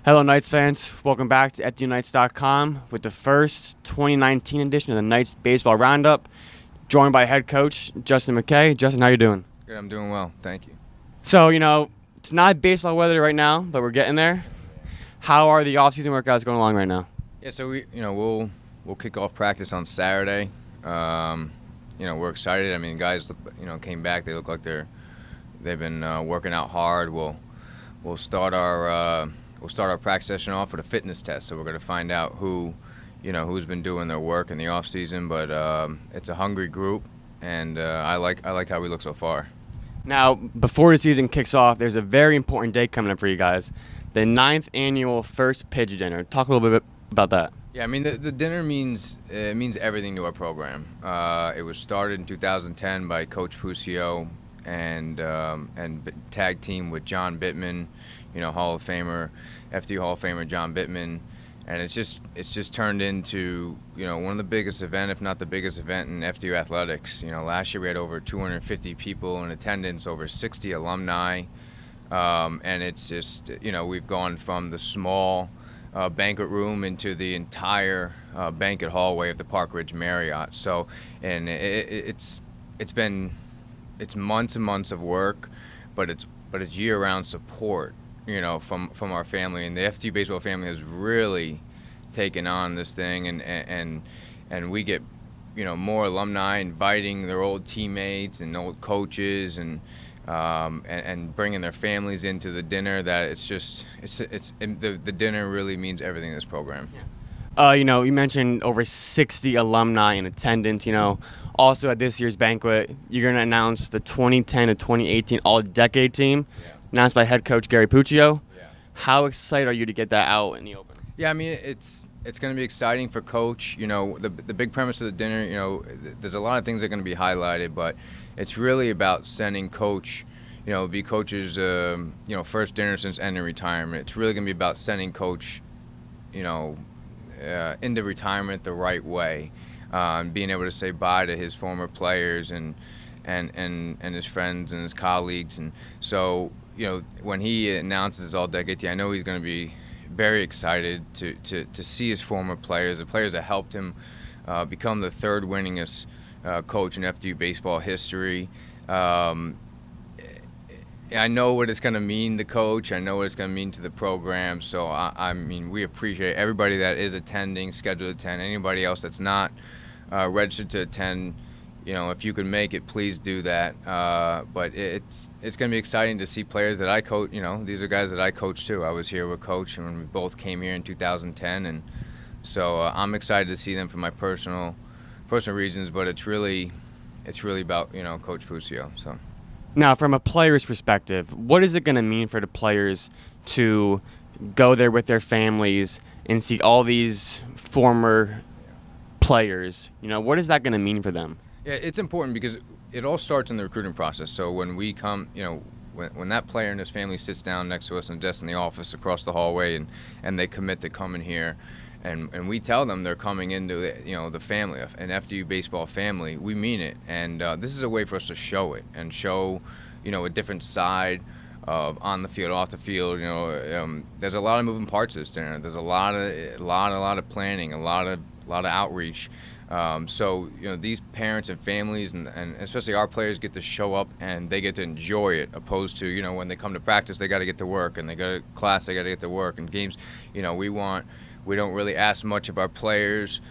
Hello, Knights fans. Welcome back to FDUKnights.com with the first 2019 edition of the Knights Baseball Roundup, joined by head coach Justin McKay. Justin, how you doing? Good, I'm doing well. Thank you. So, it's not baseball weather right now, but we're getting there. How are the off-season workouts going along right now? Yeah, so we'll kick off practice on Saturday. We're excited. I mean, guys, came back. They look like they've been working out hard. We'll start our practice session off with a fitness test. So we're going to find out who's been doing their work in the off season. But it's a hungry group, and I like how we look so far. Now, before the season kicks off, there's a very important day coming up for you guys, the 9th annual First Pitch Dinner. Talk a little bit about that. Yeah, I mean, the dinner means everything to our program. It was started in 2010 by Coach Pusio and tag team with John Bittman, Hall of Famer, FDU Hall of Famer John Bittman, and it's just turned into one of the biggest event, if not the biggest event in FDU athletics. Last year we had over 250 people in attendance, over 60 alumni, and it's just we've gone from the small banquet room into the entire banquet hallway of the Park Ridge Marriott. So, and it's months and months of work, but it's year-round support, from our family, and the FDU baseball family has really taken on this thing, and we get more alumni inviting their old teammates and old coaches and bringing their families into the dinner. That the dinner really means everything in this program. Yeah. You mentioned over 60 alumni in attendance. Also at this year's banquet, you're going to announce the 2010 to 2018 All-Decade team, announced by head coach Gary Puccio. Yeah. How excited are you to get that out in the open? Yeah, I mean, it's going to be exciting for Coach. The big premise of the dinner, there's a lot of things that are going to be highlighted, but it's really about sending Coach, be Coach's, first dinner since ending retirement. It's really going to be about sending Coach, into retirement the right way, and being able to say bye to his former players and his friends and his colleagues. And so, when he announces All-Decade team, I know he's going to be very excited to see his former players, the players that helped him become the third winningest coach in FDU baseball history. I know what it's going to mean to Coach. I know what it's going to mean to the program. So, I mean, we appreciate everybody that is attending, scheduled to attend. Anybody else that's not registered to attend, if you can make it, please do that. But it's going to be exciting to see players that I coach. These are guys that I coach too. I was here with Coach when we both came here in 2010, and so I'm excited to see them for my personal reasons. But it's really about Coach Pusio. So. Now, from a player's perspective, what is it going to mean for the players to go there with their families and see all these former players? What is that going to mean for them? Yeah, it's important because it all starts in the recruiting process. So when we come, when that player and his family sits down next to us in the office across the hallway and they commit to coming here, and we tell them they're coming into the family, an FDU baseball family, we mean it. And this is a way for us to show it and show, a different side of on the field, off the field. There's a lot of moving parts to this dinner. There's a lot of planning, a lot of outreach. So these parents and families and especially our players get to show up and they get to enjoy it, opposed to when they come to practice they got to get to work, and they go to class they got to get to work, and games. We don't really ask much of our players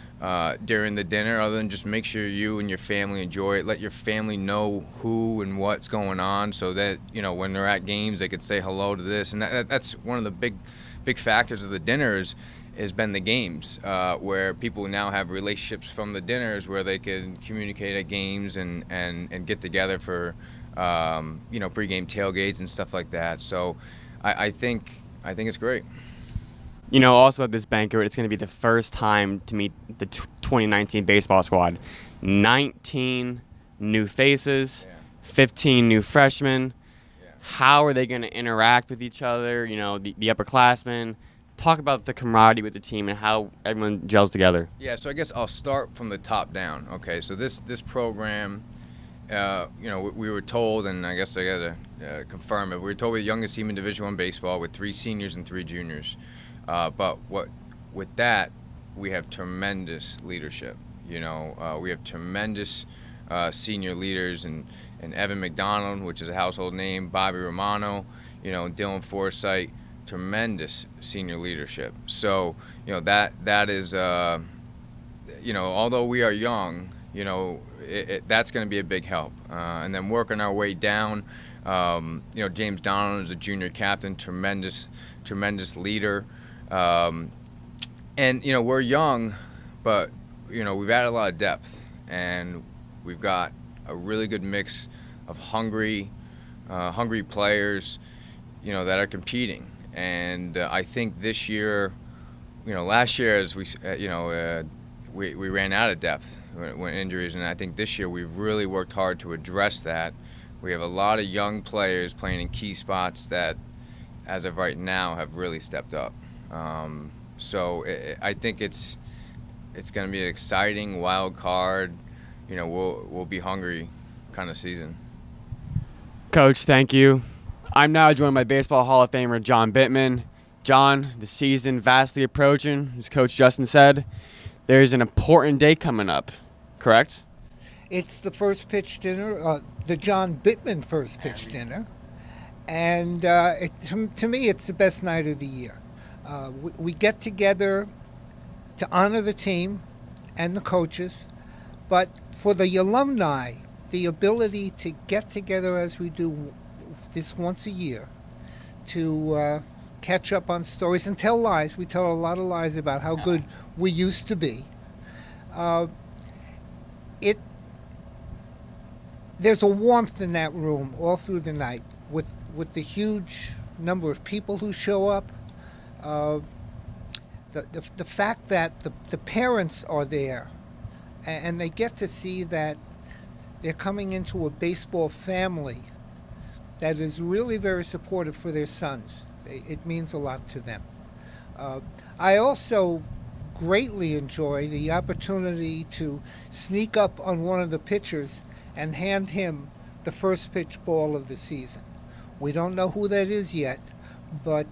during the dinner other than just make sure you and your family enjoy it. Let your family know who and what's going on, so that when they're at games they could say hello to this. And that's one of the big factors of the dinners has been the games, where people now have relationships from the dinners where they can communicate at games and get together for pregame tailgates and stuff like that. So I think it's great. Also at this banquet, it's going to be the first time to meet the 2019 baseball squad. 19 new faces, 15 new freshmen. How are they going to interact with each other, the upperclassmen? Talk about the camaraderie with the team and how everyone gels together. Yeah, so I guess I'll start from the top down. Okay, so this program we were told, and I guess I got to confirm it. We were told we're the youngest team in Division I baseball with 3 seniors and 3 juniors. But with that, we have tremendous leadership. We have tremendous senior leaders, and Evan McDonald, which is a household name, Bobby Romano, Dylan Forsythe, tremendous senior leadership. So, that is, although we are young, that's going to be a big help. And then working our way down, James Donald is a junior captain, tremendous leader. And, we're young, but, we've added a lot of depth. And we've got a really good mix of hungry players, that are competing. And I think this year, last year, as we ran out of depth when injuries, and I think this year we've really worked hard to address that. We have a lot of young players playing in key spots that, as of right now, have really stepped up. So I think it's going to be an exciting wild card. We'll be hungry kind of season. Coach, thank you. I'm now joined by Baseball Hall of Famer John Bittman. John, the season vastly approaching, as Coach Justin said. There's an important day coming up, correct? It's the first pitch dinner, the John Bittman first pitch dinner. And to me, it's the best night of the year. We get together to honor the team and the coaches, but for the alumni, the ability to get together as we do this once a year to catch up on stories and tell lies. We tell a lot of lies about how good we used to be. There's a warmth in that room all through the night with the huge number of people who show up. The fact that the parents are there and they get to see that they're coming into a baseball family that is really very supportive for their sons. It means a lot to them. I also greatly enjoy the opportunity to sneak up on one of the pitchers and hand him the first pitch ball of the season. We don't know who that is yet, but...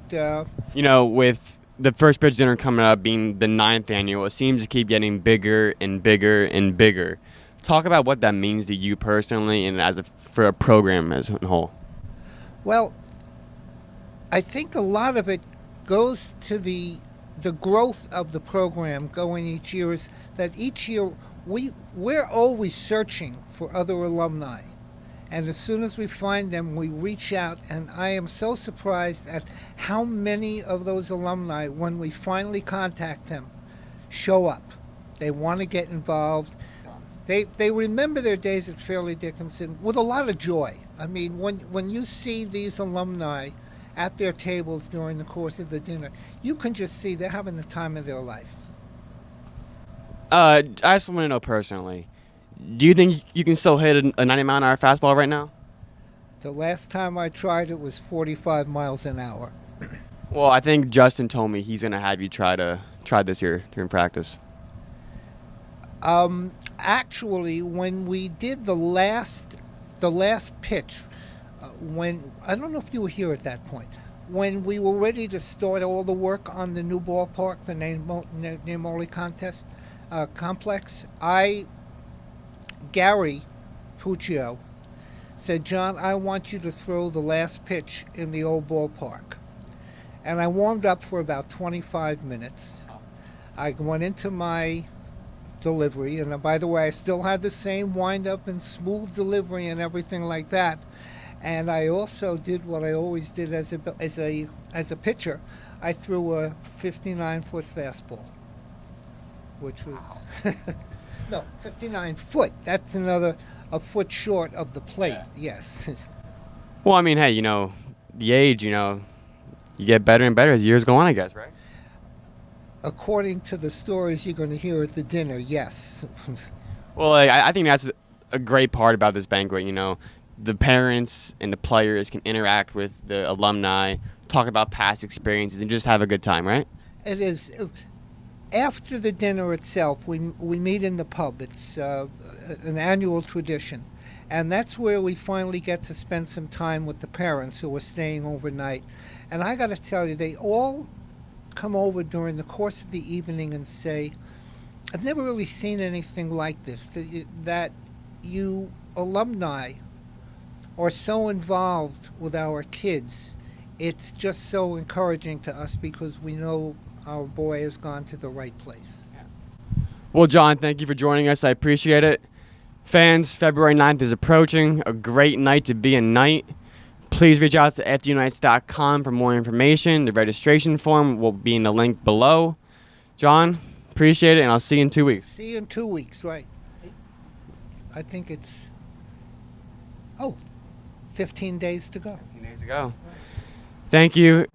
with the first pitch dinner coming up being the 9th annual, it seems to keep getting bigger and bigger and bigger. Talk about what that means to you personally and for a program as a whole. Well, I think a lot of it goes to the growth of the program going each year, is that each year we're always searching for other alumni. And as soon as we find them, we reach out, and I am so surprised at how many of those alumni, when we finally contact them, show up. They want to get involved. They remember their days at Fairleigh Dickinson with a lot of joy. I mean, when you see these alumni at their tables during the course of the dinner, you can just see they're having the time of their life. I just want to know personally, do you think you can still hit a 90-mile-an-hour fastball right now? The last time I tried it was 45 miles an hour. Well, I think Justin told me he's going to have you try this year during practice. Actually, when we did the last pitch, I don't know if you were here at that point, when we were ready to start all the work on the new ballpark, the Namoli complex, Gary Puccio said, "John, I want you to throw the last pitch in the old ballpark." And I warmed up for about 25 minutes. I went into my delivery, and by the way, I still had the same wind-up and smooth delivery and everything like that. And I also did what I always did as a pitcher. I threw a 59-foot fastball, which was no, 59 foot. That's a foot short of the plate. Yes. Well, I mean, hey, the age, you get better and better as years go on, I guess, right? According to the stories you're going to hear at the dinner, yes. Well, I think that's a great part about this banquet. The parents and the players can interact with the alumni, talk about past experiences, and just have a good time, right? It is. After the dinner itself, we meet in the pub. It's an annual tradition. And that's where we finally get to spend some time with the parents who are staying overnight. And I got to tell you, they all come over during the course of the evening and say, I've never really seen anything like this, that you alumni are so involved with our kids. It's just so encouraging to us because we know our boy has gone to the right place. Well, John, thank you for joining us. I appreciate it. Fans, February 9th is approaching. A great night to be a Knight. Please reach out to FDUKnights.com for more information. The registration form will be in the link below. John, appreciate it, and I'll see you in 2 weeks. See you in 2 weeks, right? I think it's 15 days to go. 15 days to go. Thank you.